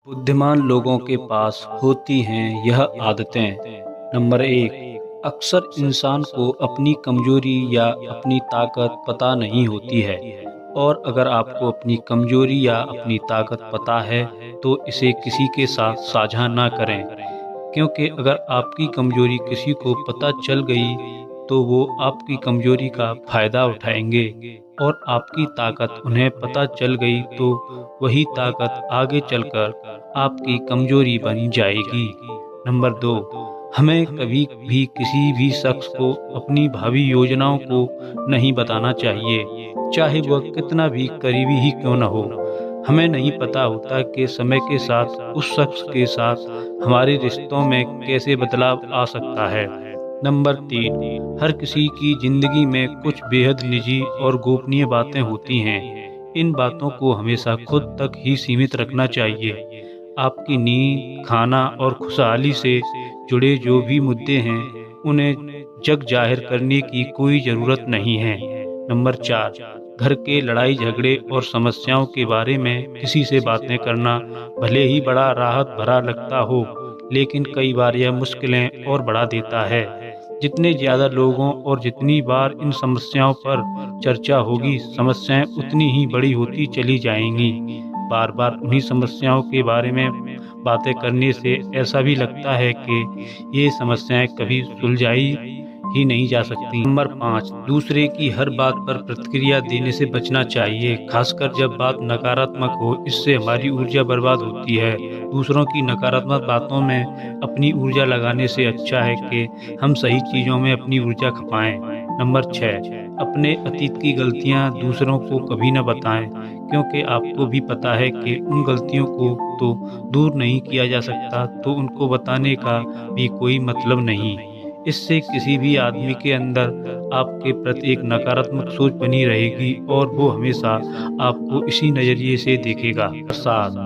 बुद्धिमान लोगों के पास होती हैं यह आदतें। नंबर 1, अक्सर इंसान को अपनी कमजोरी या अपनी ताकत पता नहीं होती है। और अगर आपको अपनी कमजोरी या अपनी ताकत पता है तो इसे किसी के साथ साझा ना करें, क्योंकि अगर आपकी कमजोरी किसी को पता चल गई तो वो आपकी कमजोरी का फायदा उठाएंगे, और आपकी ताकत उन्हें पता चल गई तो वही ताकत आगे चलकर आपकी कमजोरी बन जाएगी। नंबर 2, हमें कभी भी किसी भी शख्स को अपनी भावी योजनाओं को नहीं बताना चाहिए, चाहे वह कितना भी करीबी ही क्यों न हो। हमें नहीं पता होता कि समय के साथ उस शख्स के साथ हमारे रिश्तों में कैसे बदलाव आ सकता है। नंबर 3, हर किसी की जिंदगी में कुछ बेहद निजी और गोपनीय बातें होती हैं। इन बातों को हमेशा खुद तक ही सीमित रखना चाहिए। आपकी नींद, खाना और खुशहाली से जुड़े जो भी मुद्दे हैं उन्हें जग जाहिर करने की कोई ज़रूरत नहीं है। नंबर 4, घर के लड़ाई झगड़े और समस्याओं के बारे में किसी से बातें करना भले ही बड़ा राहत भरा लगता हो, लेकिन कई बार यह मुश्किलें और बढ़ा देता है। जितने ज़्यादा लोगों और जितनी बार इन समस्याओं पर चर्चा होगी, समस्याएं उतनी ही बड़ी होती चली जाएंगी। बार बार उन्हीं समस्याओं के बारे में बातें करने से ऐसा भी लगता है कि ये समस्याएं कभी सुलझाई ही नहीं जा सकती। नंबर 5, दूसरे की हर बात पर प्रतिक्रिया देने से बचना चाहिए, खासकर जब बात नकारात्मक हो। इससे हमारी ऊर्जा बर्बाद होती है। दूसरों की नकारात्मक बातों में अपनी ऊर्जा लगाने से अच्छा है कि हम सही चीज़ों में अपनी ऊर्जा खपाएं। नंबर 6, अपने अतीत की गलतियां दूसरों को कभी न बताएं, क्योंकि आपको भी पता है कि उन गलतियों को तो दूर नहीं किया जा सकता, तो उनको बताने का भी कोई मतलब नहीं। इससे किसी भी आदमी के अंदर आपके प्रति एक नकारात्मक सोच बनी रहेगी और वो हमेशा आपको इसी नज़रिए से देखेगा। 7,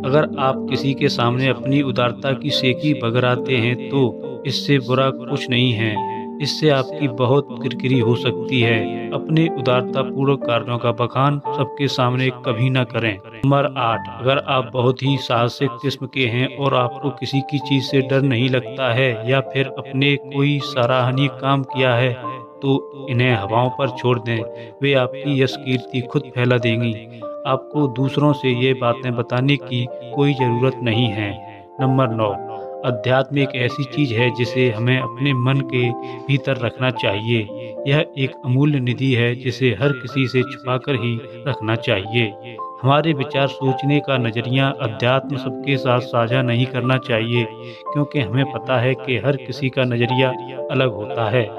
अगर आप किसी के सामने अपनी उदारता की सेकी बगराते हैं तो इससे बुरा कुछ नहीं है। इससे आपकी बहुत किरकिरी हो सकती है। अपने उदारतापूर्वक कार्यों का बखान सबके सामने कभी न करें। नंबर 8, अगर आप बहुत ही साहसिक किस्म के हैं और आपको किसी की चीज से डर नहीं लगता है या फिर अपने कोई सराहनीय काम किया है तो इन्हें हवाओं पर छोड़ दें। वे आपकी यश कीर्ति खुद फैला देंगी। आपको दूसरों से ये बातें बताने की कोई ज़रूरत नहीं है। नंबर 9, अध्यात्म एक ऐसी चीज है जिसे हमें अपने मन के भीतर रखना चाहिए। यह एक अमूल्य निधि है जिसे हर किसी से छुपाकर ही रखना चाहिए। हमारे विचार, सोचने का नजरिया, अध्यात्म सबके साथ साझा नहीं करना चाहिए, क्योंकि हमें पता है कि हर किसी का नजरिया अलग होता है।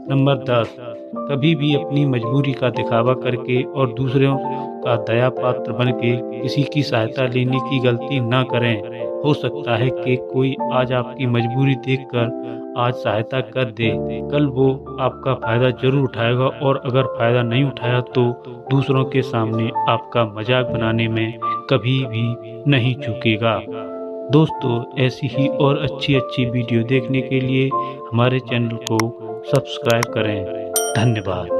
नंबर 10, कभी भी अपनी मजबूरी का दिखावा करके और दूसरों का दया पात्र बन के किसी की सहायता लेने की गलती ना करें। हो सकता है कि कोई आज आपकी मजबूरी देखकर आज सहायता कर दे, कल वो आपका फायदा जरूर उठाएगा, और अगर फायदा नहीं उठाया तो दूसरों के सामने आपका मजाक बनाने में कभी भी नहीं चूकेगा। दोस्तों, ऐसी ही और अच्छी वीडियो देखने के लिए हमारे चैनल को सब्सक्राइब करें। धन्यवाद।